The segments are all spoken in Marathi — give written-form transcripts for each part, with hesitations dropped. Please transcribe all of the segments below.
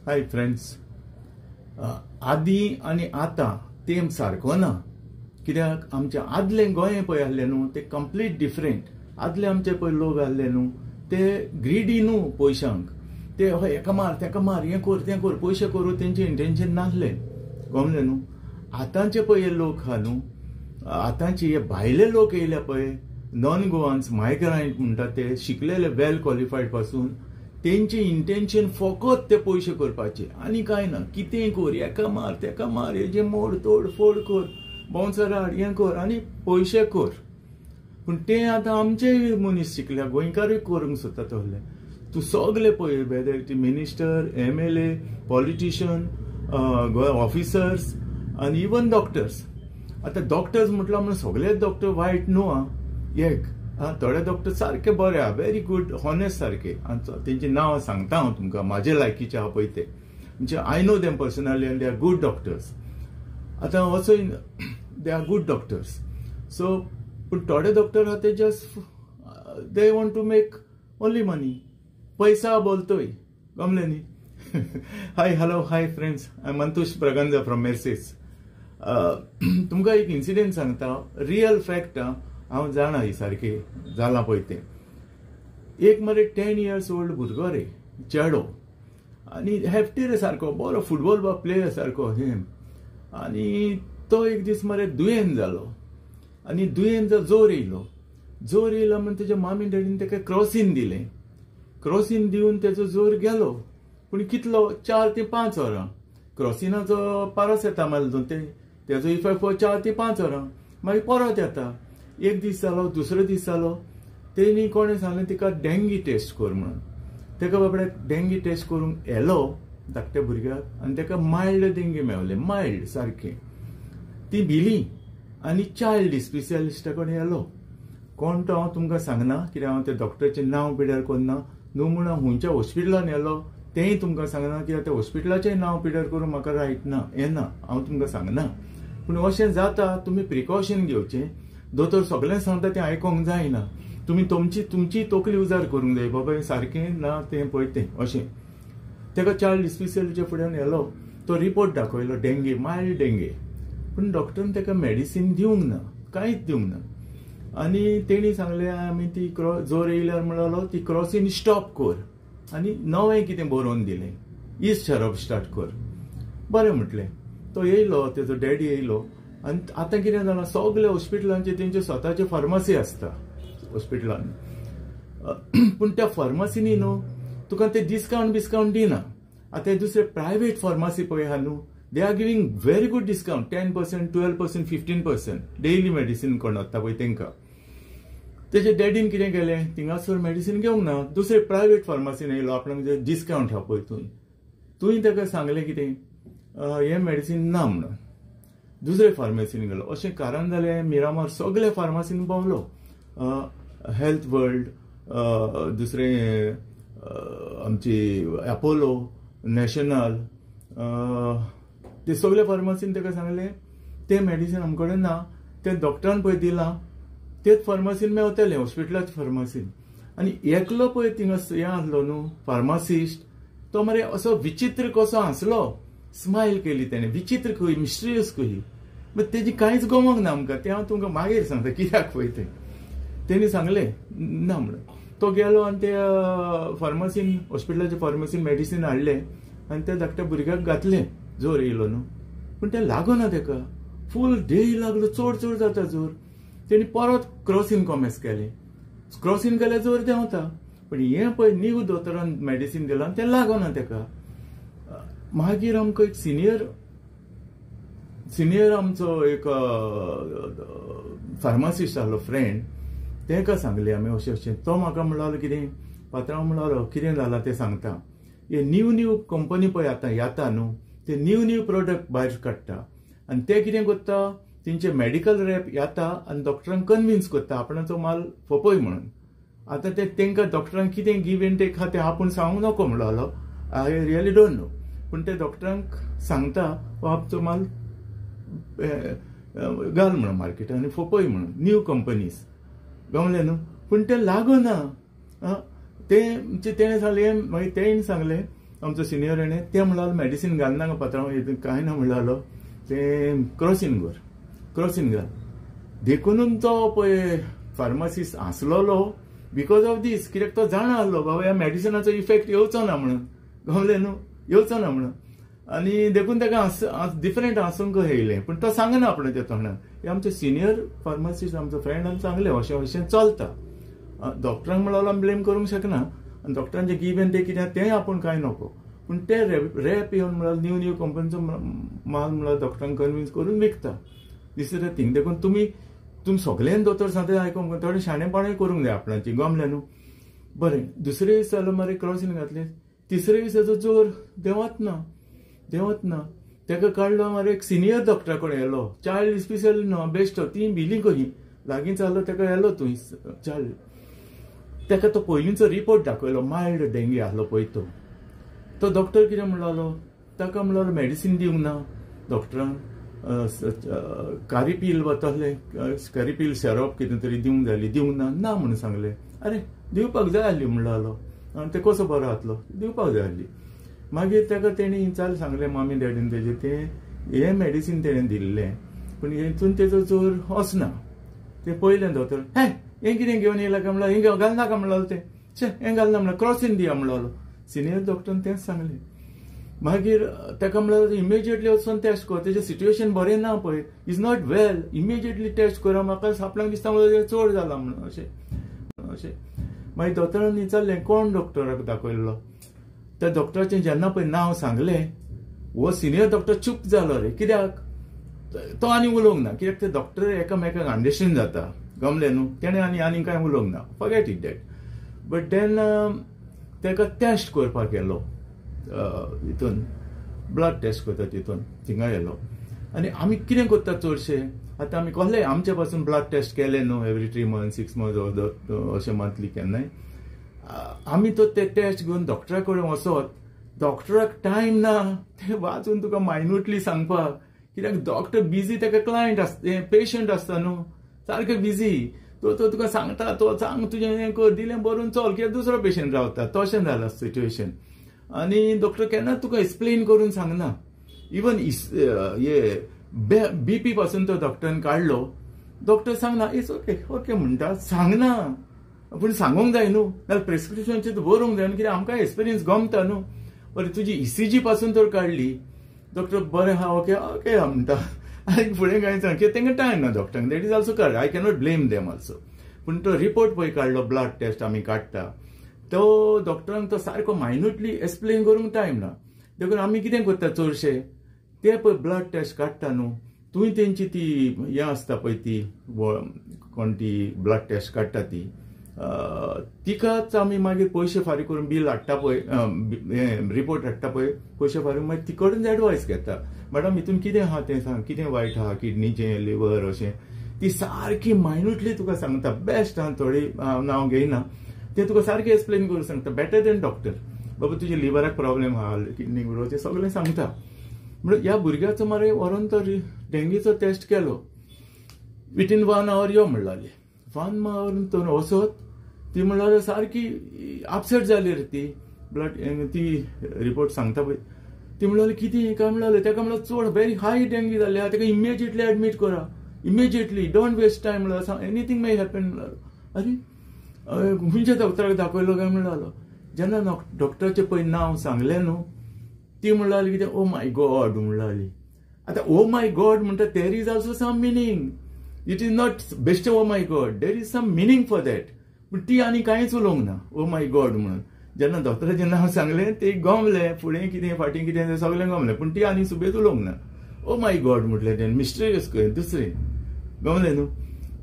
हाय फ्रेंड्स, आदी आनी आतां तेम सारको ना. कित्याक आमचे आदले गोंय पळय आहले न्हू ते कंप्लीट डिफरंट. आदले आमचे पळय लोक आहले न्हू ते ग्रीडी न्हू पयशांक. ते हेका मार तेका मार, हें कर तें कर, पयशे करूं तेंचे इंटेंशन नासलें. गमलें न्हू. आतांचे पळय हे लोक आहा न्हू, आतांचे हे भायले लोक येयले पळय, नॉन गोवान्स मायग्रंट म्हणटा ते, शिकलेले वेल क्वॉलिफायड पासून, तेंचे इंटेंशन फकत ते पयशे करपाचे आनी कांय ना. कितेंय कर, हेका मार तेका मार, हेजे मोड तोड फोड कर, बाउन्सर हाड, हें कर आनी पयशे कर. पूण तें आतां आमचे मनीस शिकल्या, गोंयकारूय करूंक सोदता तसले. तूं सगळे पळय, वेदर ती मिनिस्टर, MLA, पॉलिटिशियन, ऑफिसर्स आनी इवन डॉक्टर्स. आतां डॉक्टर्स म्हटल्यार म्हणून सगळेच डॉक्टर वायट न्हू आं. एक थोडे डॉक्टर सारके बरे आहा, व्हेरी गुड, हॉनेस्ट सारके. तेंचे नांव सांगता हांव तुमकां, म्हाजे लायकीचे आहा पळय ते. म्हणजे I know them personally and they are good doctors. आतां also they are good doctors. So पूण थोडे डॉक्टर आहा ते just they want to make only money, पैसा बोलतोय. गमले न्ही. Hi hello hi friends, I am Mantush Braganza from Merces. तुमकां एक इन्सिडेंट सांगता, रियल फॅक्ट. हांव जाणा ही सारकी जालां पळय तें. एक मरे 10 years ओल्ड भुरगो रे, चेडो, आनी हेफ्टी रे सारको, बरो फुटबॉल प्लेयर सारको हेम. आनी तो एक दीस मरे दुयेंत जालो. आनी दुयेंत जोर येयलो म्हणून तेज्या मामी डॅडीन तेका क्रॉसीन दिलें. क्रॉसीन दिवन तेजो जोर गेलो. पूण कितलो, 4 ते 5 वरां. क्रॉसिनाचो पॅरासिटामॉल तेजो इफेक्ट 4 ते 5 वरां, मागीर परत येता. एक दीस जालो, दुसरो दीस जालो. तेणी कोणें सांगलें तिका डेंगी टेस्ट कर म्हणून. तेका बाबड्याक डेंगी टेस्ट करूंक येलो धाकट्या भुरग्याक, आनी तेका मायल्ड डेंगी मेवलें, मायल्ड सारकें. ती भिली आनी चायल्ड स्पेशलिस्टा कडेन येलो. कोण तो हांव तुमकां सांगना, कित्याक हांव त्या डॉक्टराचें नांव पिड्यार करना न्हू. म्हूण हांव खंयच्या हॉस्पिटलान येलो तेंय तुमकां सांगना, कित्याक त्या हॉस्पिटलाचें नांव पिड्यार करून म्हाका रायट ना, येना, हांव तुमकां सांगना. पूण अशें जाता, तुमी प्रिकॉशन घेवचें. दोतोर सगळें सांगता तें आयकोंक जायना. तुमी तुमची तोकली उजार करूंक जाय, बाबा सारकें ना तें पळय तें अशें. तेका चायल्ड स्पेशलिस्टाच्या फुड्यान येलो. तो रिपोर्ट दाखयलो, डेंगे, मायल्ड डेंगे. पूण डॉक्टरान तेका मेडिसीन दिवंक ना, कांयच दिवंक ना. आनी तेणी सांगलें आमी ती जोर येयल्यार म्हणलो ती क्रॉसीन स्टॉप कर आनी नवें कितें बरोवन दिलें, इस्ट शरप स्टार्ट कर. बरें म्हटलें. तो येयलो, तेजो डॅडी येयलो. आनी आतां कितें जालां, सगळे हॉस्पिटलांचे तेंचे स्वताचे फार्मासी आसता हॉस्पिटलान. पूण त्या फार्मासीनी न्हू तुका ते डिस्कावंट दिना. आतां दुसरे प्रायवेट फार्मासी पळय आहा न्हू, they are giving very good discount, 10%, 12%, 15% daily medicine कोण वता पळय तेंकां. तेजे डॅडीन कितें केलें, थिंगासर मेडिसीन घेवंक ना, दुसरे प्रायवेट फार्मासीन येयलो. आपणाक जे डिस्कावंट आहा पळय तुंय तेका सांगलें कितें, हें मेडिसीन ना म्हणून. दुसरे फार्मासीन गेलो. अशें कारण जालें. मिरामार सगळे फार्मासीन भोंवलो, हेल्थ वर्ल्ड, दुसरें आमची अपोलो, नॅशनल, ते सगळे फार्मासीन तेका सांगलें तें मेडिसीन आमचे कडेन ना, तें डॉक्टरान पळय दिलां तेच फार्मासीन मेवतलें, हॉस्पिटलाच्या फार्मासीन. आनी एकलो पळय थिंगा हें आसलो न्हू फार्मासिस्ट, तो मरे असो विचित्र कसो हांसलो, स्मायल केली तेणें, विचित्र कही, मिस्ट्रियस कही. बट तेजी कांयच गमक ना आमकां. तें हांव तुमकां मागीर सांगता कित्याक पळय तें. तेणी सांगलें ना म्हणून. तो गेलो आनी ते फार्मासीन, हॉस्पिटलाच्या फार्मासीन मेडिसीन हाडलें आनी त्या धाकट्या भुरग्याक घातलें. जोर येयलो न्हू, पूण तें लागना तेका. फूल डे लागलो, चड जाता जोर. तेणी परत क्रॉसीन कॉमेस केलें. क्रॉसीन केल्यार जोर देंवता. पूण हें पळय नीव दोतोरान मेडिसीन दिलां तें लागना तेका. मागीर आमकां एक सिनियर आमचो एक फार्मासिस्ट आहलो फ्रेंड, तेका सांगलें आमी अशें. तो म्हाका म्हणलो कितें, पात्रांव म्हणलो कितें जालां तें सांगता. हे न्यू कंपनी पळय आतां येता न्हू, ते न्यू प्रोडक्ट भायर काडटा आनी ते कितें करता, तेंचे मेडिकल रॅप येता आनी डॉक्टरांक कन्विन्स करता आपणाचो माल फोपय म्हणून. आतां ते तेंकां डॉक्टरांक कितें गिव एंड टेक आहा तें आपूण सांगूंक नको म्हणलो. I really don't know. पूण ते डॉक्टरांक सांगता आपचो माल घाल म्हणून मार्केटान आनी फोपय म्हणून, न्यू कंपनीज. गमलें न्हू. पूण तें लागना. तेणें सांगलें, मागीर तेणें सांगलें आमचो सिनियर हेणे ते म्हणलो मेडिसीन घाल नाका पात्रांव कांय ना म्हणलो ते क्रॉसीन घाल देखून तो पळय फार्मासिस्ट आसलोलो बिकॉज ऑफ दीस कित्याक तो जाणा आसलो बाबा ह्या मेडिसिनाचो इफेक्ट येवचो ना म्हणून गमलें न्हू येवचो ना म्हणून आनी देखून ताका डिफरंट आसूंक येयलें पूण तो सांगना आपणाच्या तोंडान हे आमचे सिनियर फार्मासिस्ट आमचो फ्रेंडान सांगलें अशें चलता डॉक्टरांक म्हणलो आमी ब्लेम करूंक शकना आनी डॉक्टरांचे गिवन ते कितें तें आपूण कांय नको पूण ते रॅप येवन म्हणल्यार न्यू कंपनीचो माल म्हणल्यार डॉक्टरांक कन्विन्स करून विकता दीस इज द थिंग देखून तुमी सगळ्यान दोतोर सांगता आयकूंक थोडें शाणेपणाय करूंक जाय आपणाची गमलें न्हू बरें दुसरे दीस जालो मरे क्रॉसीन घातलें तिसरे दिसाचो जोर देंवत ना ताका काडलो मरे एक सिनियर डॉक्टरा कडेन येलो चायल्ड स्पेशल न्हू बेस्ट ती बिली कही लागींच जालो ताका येलो थंय चायल्ड ताका तो पयलींचो रिपोर्ट दाखयलो मायल्ड डेंगी आसलो पळय तो डॉक्टर कितें म्हणलो ताका म्हणलो मेडिसीन दिवंक ना डॉक्टरान कारिपील वतले कारिपील सिरप कितें तरी दिवंक जाय दिवंक ना म्हणून सांगलें अरे दिवपाक जाय आसली म्हणलो आनी ते कसो बरो जातलो दिवपाक जाय आसली मागीर ताका तेणी चाल सांगलें मामी डॅडीन तेजें तें हें मेडिसीन तेणें दिल्लें पूण हेतून तेजो जोर वचना तें पयलें दोतोर हें कितें घेवन येयला काय म्हणल्यार हें घाल नाका म्हणलो तें हें घालना म्हणल्यार क्रॉसीन दिया म्हणलो सिनियर डॉक्टरान तेंच सांगलें मागीर ताका म्हणल्यार इमिजिएटली वचून टेस्ट कर तेजें सिट्युएशन बरें ना पळय is not well immediately test करा म्हाका आपल्याक दिसता चड जाला म्हणून अशें मागीर दोतोरान विचारलें कोण डॉक्टराक दाखयल्लो त्या डॉक्टराचें जेन्ना पळय नांव सांगलें हो सिनियर डॉक्टर चूप जालो रे कित्याक तो आनी उलोवंक ना कित्याक ते डॉक्टर एकामेकाक अंडरस्टँड जाता गमलें न्हू तेणें आनी कांय उलोवंक ना forget it that but then ताका टेस्ट करपाक येलो हितून ब्लड टेस्ट करता तितून थिंगा येलो आनी आमी कितें करता चडशे आतां आमी कसलें आमचे पासून ब्लड टेस्ट केले न्हू एवरी 3 months 6 months अशें मंथली केन्नाय आमी तो ते टेस्ट घेवन डॉक्टरा कडेन वचत डॉक्टराक टायम ना ते वाचून तुका मायन्यूटली सांगपाक कित्याक डॉक्टर बिजी ताका क्लायंट आसता पेशंट आसता न्हू सारकें बिजी तो तुका सांगता तो सांग तुजें हें कर दिलें बरोवन चल कित्याक दुसरो पेशंट रावता तशें जालां सिट्युएशन आनी डॉक्टर केन्ना तुका एक्सप्लेन करून सांगना इवन हे बीपी पासून तो डॉक्टरान काडलो डॉक्टर सांगना इट्स ओके ओके म्हणटा सांगना पूण सांगूंक जाय न्हू नाल्यार प्रेस्क्रिप्शनचेर बरोवंक जाय कित्याक आमकां एक्सपिरियन्स गमता न्हू बरें तुजी ECG पासून तर काडली डॉक्टर बरें हा ओके ओके म्हणटा आनी फुडें कांय सांग कित्याक तांकां टायम ना डॉक्टरांक that is also correct I cannot blame them also पूण तो रिपोर्ट पळय काडलो ब्लड टेस्ट आमी काडटा तो डॉक्टरांक तो सारको मायन्यूटली एक्सप्लेन करूंक टायम ना देखून आमी कितें करता चडशे ते पळय ब्लड टेस्ट काडटा न्हू तुवें तेंची ती हें आसता पळय ती कोण ती ब्लड टेस्ट काडटा ती तिकाच आमी मागीर पयशे फारीक करून बील हाडटा पळय रिपोर्ट हाडटा पळय पयशे फारीक मागीर ती कडेन एडवायस घेता मॅडम हितून कितें आहा तें सांग कितें वायट आहा किडनीचें लिवर अशें ती सारकी मायन्यूटली तुका सांगता बेस्ट आहा थोडी नांव घेयना ते तुका सारकें एक्सप्लेन करून सांगता बेटर दॅन डॉक्टर बाबा तुज्या लिवराक प्रॉब्लेम आहा किडनीक तें सगळें सांगता म्हणजे ह्या भुरग्याचो मरे व्हरून तो डेंगीचो टेस्ट केलो विथीन 1 hour यो म्हणटाली 1 hour तो वचत ती म्हणल्यार सारकी अपसेट जाली रे ती ब्लड ती रिपोर्ट सांगता पळय ती म्हणल्यार कितें काय म्हणलें ताका म्हणल्यार चड व्हेरी हाय डेंगी जाल्ली आहा ताका इमिजिएटली एडमीट करा इमिजिएटली डोंट वेस्ट टायम म्हणल्यार एनीथींग मे हॅपन म्हणल्यार अरे खंयच्या डॉक्टराक दाखयलो काय म्हणलो जेन्ना डॉक्टराचें पळय नांव सांगलें न्हू ती म्हणटाली कितें ओ माय गॉड म्हणटाली आतां ओ माय गॉड म्हणटा there is also some meaning it is not best oh my god there is some meaning for that पूण ती आनी कांयच उलोवंक ना ओ माय गॉड म्हणून जेन्ना डॉक्टराचें नांव सांगलें ते गमलें फुडें कितें फाटीं कितें तें सगळें गमलें पूण ती आनी सुबेज उलोवंक ना ओ माय गॉड म्हटलें तें मिस्टेरियस खंय दुसरें गमलें न्हू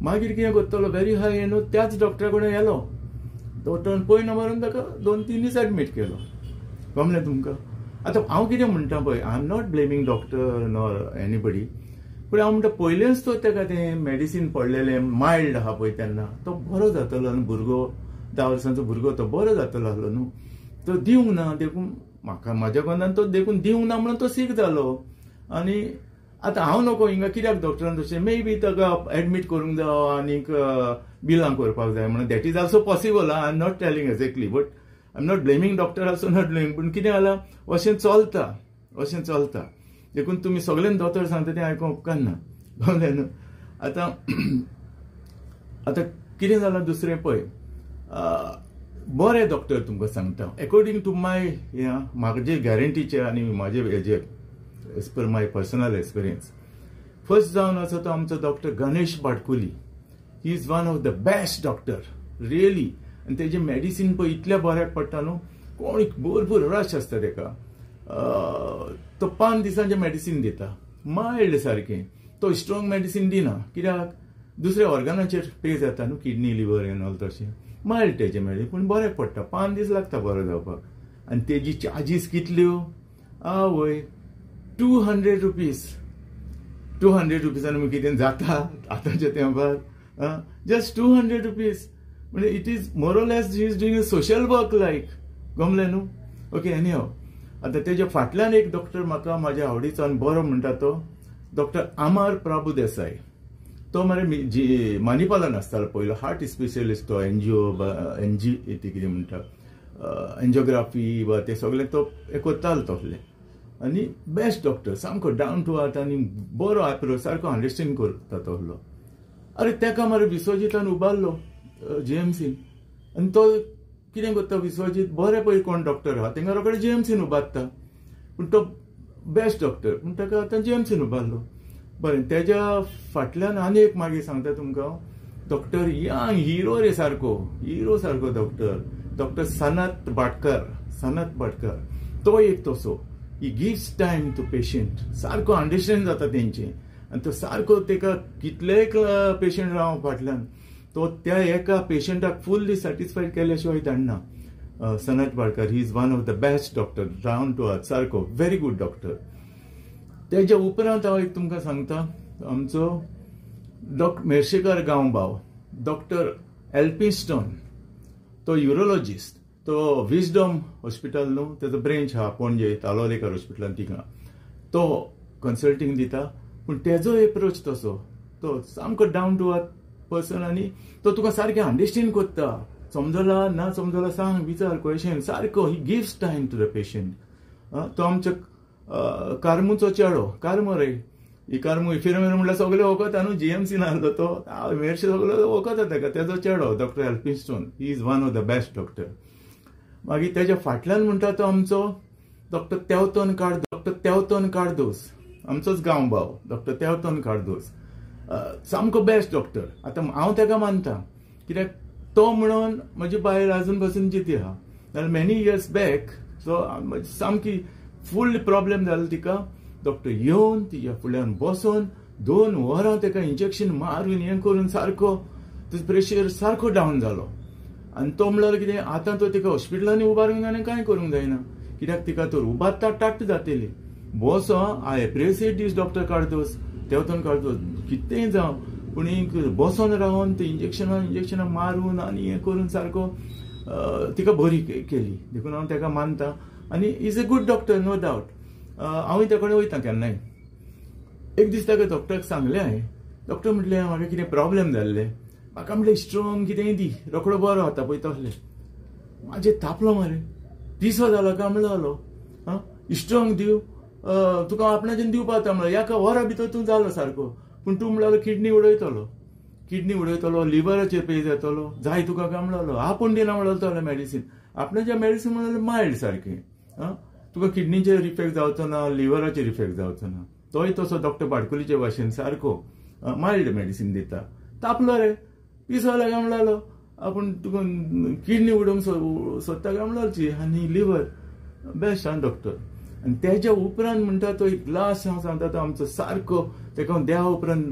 मागीर कितें करतलो व्हेरी हाय न्हू त्याच डॉक्टरा कडेन येलो डॉक्टरान पळयना मारून ताका 2-3 दीस एडमीट केलो गमलें तुमकां आतां हांव कितें म्हणटा पळय I am not blaming doctor nor anybody पूण हांव म्हणटा पयलेंच तो ताका तें मेडिसीन पडलेलें मायल्ड आहा पळय तेन्ना तो बरो जातलो न्हू भुरगो 10 वर्सांचो भुरगो तो बरो जातलो आसलो न्हू तो दिवंक ना देखून म्हाका म्हाज्या कोणान तो देखून दिवंक ना म्हणून तो सीक जालो आनी आतां हांव नको हिंगा कित्याक डॉक्टरान तशें मे बी ताका एडमीट करूंक जाय आनीक बिलां करपाक जाय म्हणून that is also possible I am not telling exactly but I am not blaming doctor also not blaming, पण कितें जाला अशें चलता देखून तुमी सगळ्यांनी दोतोर सांगता तें आयकूंक उपकारना, कळ्ळें न्हू. आतां कितें जालां दुसरें पळय, बरे डॉक्टर तुमकां सांगता अकॉर्डिंग टू माय म्हाजे गॅरंटीचे आनी म्हाजे हेजे as per my personal experience. First जावन आसा तो आमचो doctor Ganesh Batkuli. He is one of the best doctor really. आनी तेजे मेडिसीन पळय इतलें बऱ्याक पडटा न्हू, कोण भरपूर रश आसता तेका. तो 5 दिसांचें मेडिसीन दिता, मायल्ड सारकें. तो स्ट्रॉंग मेडिसीन दिना, कित्याक दुसऱ्या ऑर्गनाचेर पे जाता न्हू, किडनी लिवर एन ऑल तशें. मायल्ड तेजें मेडिसीन पूण बऱ्याक पडटा, 5 दीस लागता बरो जावपाक. आनी तेजी चार्जीस कितल्यो? आवय 200 रुपीज. 200 रुपीजान कितें जाता आतांच्या तेंपार? Just 200 rupees. म्हणजे it is more or less he is doing a social work like, गमलें न्हू. Okay, anyhow. आतां तेज्या फाटल्यान एक डॉक्टर म्हाका म्हाज्या आवडीचो आनी बरो म्हणटा तो डॉक्टर अमर प्रभु देसाई. तो मरे मानिपालान आसतालो पयलो, हार्ट स्पेशलिस्ट. तो एनजी कितें म्हणटा एंजिओग्राफी वा ते सगळें तो करतालो तसलें. आनी बेस्ट डॉक्टर, सामको डावन टू अर्थ आनी बरो अप्रोच, सारको अंडरस्टँड करता तसलो. अरे तेका मरे विश्वजीतान उबारलो जीएमसीन. आनी तो कितें करता विश्वजीत, बरे पळय कोण डॉक्टर आहा तेंका रोखडे जीएमसीन उबारता. पूण तो बेस्ट डॉक्टर पूण ताका आतां जीएमसीन उबारलो. बरें, तेज्या फाटल्यान आनी एक मागीर सांगता तुमकां डॉक्टर यंग हिरो रे, सारको डॉक्टर सनत भाटकर. तो एक तसो, he gives time to patient, सारको अंडरस्टँड जाता तेंचे. आनी तो सारको तेका कितलेय पेशंट राव फाटल्यान तो त्या एका पेशंटाक फुल्ली सॅटिस्फायड केल्या शिवाय धाडना. Sanat Bhatkar, he is one of the best doctor, down to earth, सारको व्हेरी गुड डॉक्टर. तेज्या उपरांत हांव एक तुमकां सांगता आमचो मेर्शेकार गांवभाव डॉक्टर एल्फिन्स्टन. तो युरोलॉजिस्ट. तो विजडम हॉस्पिटल न्हू, तेजो ब्रेंच आहा पणजे तालोलेकर हॉस्पिटलान, थिंगा तो कन्सल्टींग दिता. पूण तेजो एप्रोच तसो, तो सामको डावन टू अर्थ पर्सन. आनी तो तुका सारकें अंडरस्टँड करता. समजला ना समजला सांग, विचार, क्वेश्चन, सारको. He gives time to the patient. तो आमच्या कार्मूचो चेडो, कार्मो रे, ही कार्मू फिरमेर म्हणल्यार सगळे वखता न्हू, जीएमसीन आहलो तो, मेरशे सगळे वखता तेका. तेजो चेडो doctor Elphinstone, he is one of the best doctor. मागीर तेज्या फाटल्यान म्हणटा तो आमचो डॉक्टर तेवतन कार्दोस, आमचोच गांवभाव डॉक्टर तेवतन कार्दोस. सामको बेस्ट डॉक्टर. आतां हांव तेका मानता, कित्याक तो म्हणून म्हजी बायल अजून पासून जिती आहा. नाल्यार मेनी इयर्स बॅक सामकी फुल प्रॉब्लेम जालो तिका. डॉक्टर येवन तिच्या फुड्यान बसून 2 वरां तेका इंजेक्शन मारून हें करून सारको तेजो प्रेशर सारको डावन जालो. आनी तो म्हणल्यार कितें, आतां तो तिका हॉस्पिटलांनी उबारूंक जाय कांय करूंक जायना, कित्याक तिका तर उबारता टाट जातली. बसो, I appreciate this doctor Cardoz, तेवतन कार्दोस, कितेंय जावं पूण बसून रावन ते इंजेक्शनां मारून आनी हें करून सारको तिका बरी केली. देखून हांव तेका मानता. आनी is a good doctor, no doubt. हांवूय ते कडेन वयता केन्नाय. एक दीस ताका डॉक्टराक सांगलें हांवें. डॉक्टर म्हटलें म्हाका कितें प्रॉब्लेम जाल्ले, म्हाका म्हणलें स्ट्रॉंग कितेंय दी, रोखडो बरो जाता पळय तसलें. म्हाजें तापलो मरे, पिसो जालो काय म्हणलो. स्ट्रॉंग दिव, तुका आपणाच्यान दिवपा जाता म्हणलें. एका वरा भितर तूं जालो सारको. पूण तूं म्हणलो किडनी उडयतलो, लिव्हराचेर पे जातलो, जाय तुका काय म्हणलो. आपूण दिना म्हणलो तो मेडिसीन. आपणाचें मेडिसीन म्हणल्यार मायल्ड सारकें. तुका किडनीचेर इफेक्ट जावचो ना, लिव्हराचेर इफेक्ट जावचो ना. तोय तसो डॉक्टर बाटकुलीचे भाशेन सारको मायल्ड मेडिसीन दिता. तापलो रे, पिसो जालो काय म्हणलो, आपूण तुका किडनी उडोवंक सोदता काय म्हणलोची, आनी लिव्हर बेस्ट आहा डॉक्टर. आनी तेज्या उपरांत म्हणटा तो एक लास्ट हांव सांगता तो आमचो सारको, तेका हांव देवा उपरांत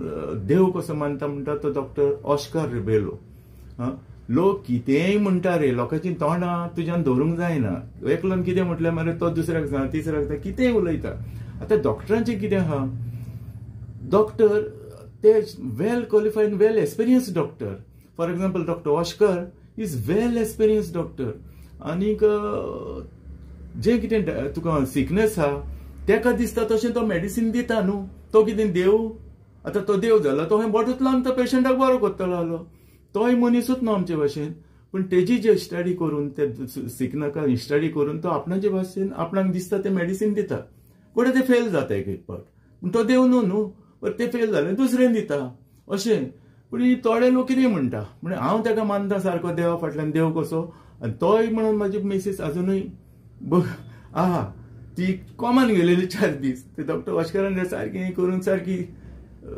देव कसो मानता म्हणटा तो डॉक्टर ऑस्कार रिबेलो. लोक कितेंय म्हणटा रे, लोकांची तोंडां तुज्यान दवरूंक जायना. एकलोन कितें म्हटलें मरे तो दुसऱ्याक सांग, तिसऱ्याक सांग, कितेंय उलयता. आतां डॉक्टरांचें कितें आहा, डॉक्टर ते well qualified, well experience doctor. For example doctor Oscar is well experience doctor. आनीक जें कितें तुका सिकनेस आहा तेका दिसता तशें तो मेडिसीन दिता न्हू. तो कितें देव, आतां तो देव जाला, तो हें बोटूच लावन तो पेशंटाक बरो करतलो आसलो. तोय मनीसूच न्हू आमचे भाशेन. पण तेजी जे स्टडी करून ते सिकनाका स्टडी करून तो आपणाचे भाशेन आपणाक दिसता ते मेडिसीन दिता. कोण ते फेल जाता एक फावट, पूण तो देव न्हू पर ते फेल जाले दुसरें दिता अशें. पूण थोडे लोक कितें म्हणटा म्हणजे हांव ताका मानता सारको देवा फाटल्यान देव कसो, आनी तोय म्हणून म्हाजी मिसीस अजुनूय आहा ती कॉमन गेलेली 4 दीस ते डॉक्टर वाश्करान सारकी करून सारकी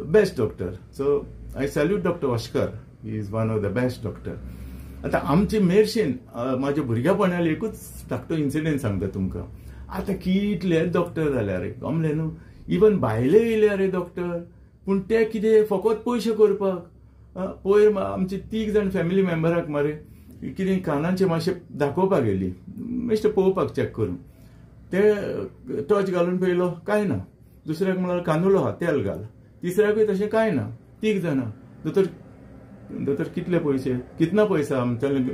best doctor. So I salute doctor Vashkar, he is one of the best doctor. आता आमचे मेरशेन माझ्या भुरग्यापणान एकूच धाकटो इन्सिडेंट सांगता तुमकां. आता कितले डॉक्टर जाल्या रे गमले न्हू, इवन भायले येयले रे डॉक्टर, पूण ते कितें फकत पयशे करपाक. पयर आमचे 3 जाण फॅमिली मेंबराक मरे कितें कानाचे मातशें दाखोवपाक गेली, बेश्टे पळोवपाक चॅक करून. ते टॉर्च घालून पळयलो काय ना, दुसऱ्याक म्हळ्यार कानुलो हा तेल घाल, तिसऱ्याकूय तशें काय ना. 3 जाणां दोतोर कितले पयशे, कितना पैसा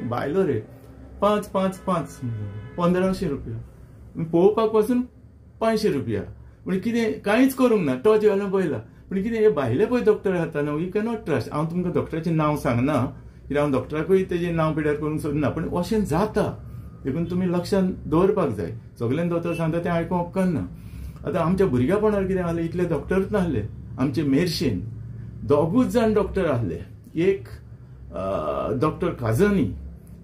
भायलो रे 5 1500 रुपया, पळोवपाक पासून 500 रुपया. म्हणजे कितें कांयच करूंक ना, टॉर्च घालून पळयला. पण कितें हे भायले पळय डॉक्टर खाता न्हू, यू कॅनॉट ट्रस्ट. हांव तुमकां डॉक्टराचें नांव सांगना कित्याक हांव डॉक्टराकूय तेजें नांव पिड्यार करूंक सोदना, पण अशें जाता. देखून तुमी लक्षांत दवरपाक जाय. सगळ्यांनी दोतोर सांगता तें आयकूंक उपकारना. आतां आमच्या भुरग्यापणार कितें जालें, इतले डॉक्टरूच नासले आमचे मेरशेन. 2 जाण डॉक्टर आसले. एक डॉक्टर काजनी,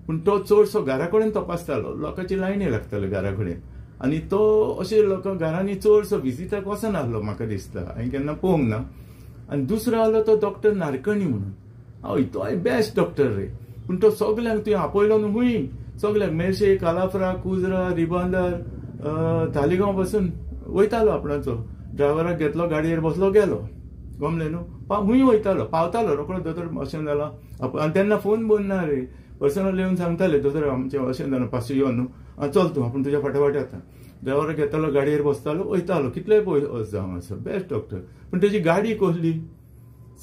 पूण तो चडसो घरा कडेन तपासतालो, लोकांची लायनी लागताल्यो घरा कडेन, आनी तो अशे लोक घरांनी चडसो विजिटाक वचनासलो म्हाका दिसता, हांवें केन्ना पळोवंक ना. आनी दुसरो आसलो तो डॉक्टर नारकणी म्हणून. हय तोय बेस्ट डॉक्टर रे, पूण तो सगल्यांक तुवें आपयलो न्हू खूंय, सगल्यांक मेरशे, कालाफ्रा, कुजरा, रिबांदार, तालिगांव पासून वयतालो आपणाचो. ड्रायव्हराक घेतलो, गाडयेर बसलो, गेलो. गमलें न्हू, खूंय वयतालो, पावतालो रोखडो. दोतोर अशें जालां, आनी तेन्ना फोन बोन ना रे, पर्सनल येवन सांगताले दोतोर आमचें अशें जालां 500 यो न्हू, चल तूं आपूण तुज्या फाटाफाट येता. ड्रायव्हराक घेतालो, गाडयेर बसतालो, वयतालो. कितलेय पयस जावं असो बेस्ट डॉक्टर. पूण तेजी गाडी कसली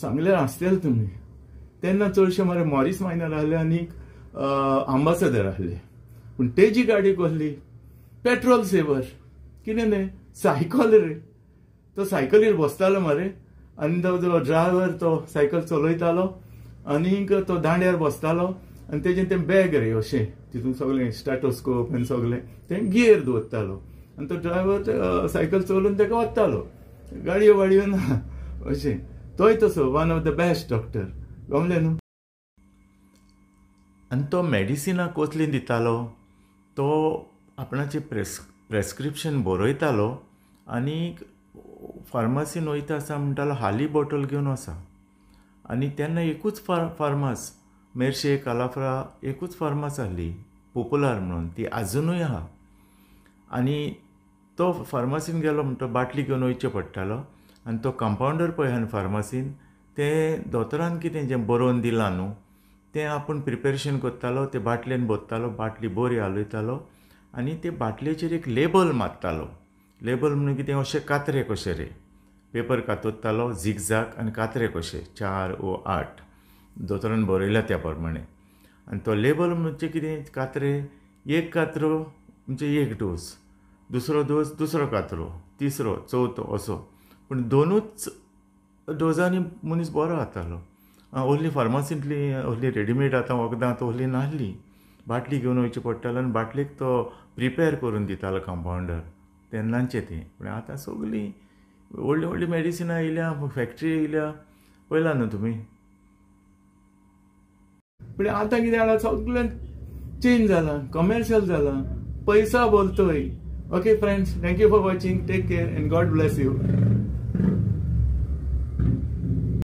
सांगल्यार आसतले तुमी. तेन्ना चडशे मरे मॉरिस मायनर आहले आनी अंबासडर आहले. पूण तेजी गाडी कसली पेट्रोल सेवर. कितें न्ही सायकल रे, तो सायकलीर बसतालो मरे, आनी तो ड्रायव्हर तो सायकल चलयतालो आनीक तो दांड्यार बसतालो, आनी तेजें तें बॅग रे अशें, तितून सगळें स्टॅटोस्कोप आनी सगळें तें गियर दवरतालो, आनी तो ड्रायव्हर सायकल चलोवन ताका वतालो. गाडयो वाडयो ना अशें. तोय तसो one of the best doctor. गमलें न्हू. आनी तो मेडिसिनां कसली दितालो, तो आपणाचें प्रेस्क्रिप्शन बरयतालो आनीक फार्मासीन वयता आसा म्हणटालो हाली बॉटल घेवन वचा. आनी तेन्ना एकूच फार्मास मेरशे, कालाफ्रा एकूच फार्मास आहली पॉप्युलर म्हणून, ती आजुनूय आहा. आनी तो फार्मासीन गेलो म्हणटा बाटली घेवन वयचें पडटालो. आनी तो कंपावंडर पळय आहा फार्मासीन, तें दोतोरान कितें जें बरोवन दिलां न्हू तें आपूण प्रिपेरेशन करतालो, ते बाटलेन भरतालो, बाटली बरी हालयतालो आनी ते बाटलेचेर एक लेबल मारतालो. लेबल म्हणून कितें अशें कात्रे कशे रे, पेपर कातरतालो झिगझाग आनी कात्रे कशे 4 वा 8 दोतोरान बरयल्या त्या प्रमाणे. आनी तो लेबल म्हणजे कितें कात्रे, एक कात्रो म्हणजे एक डोस, दुसरो डोस दुसरो कात्रो, तिसरो चवथो असो. पूण 2च डोजांनी मनीस बरो जातालो. ओन्ली फार्मासींतली ओन्ली रेडीमेड आतां वखदां आतां ओन्ली नासली, बाटली घेवन वयची पडटालो आनी बाटलेक तो प्रिपेर करून दितालो कंपावंडर. तेन्नाचें तें. पूण आतां सगळीं व्हडलीं व्हडलीं मेडिसिनां येयल्या, फॅक्टरी येयल्या, पळयलां न्हू तुमी. पूण आतां कितें जालां, सगळें चेंज जालां, कमर्शियल जालां, पैसा बोलतोय. Okay friends, thank you for watching, take care and God bless you.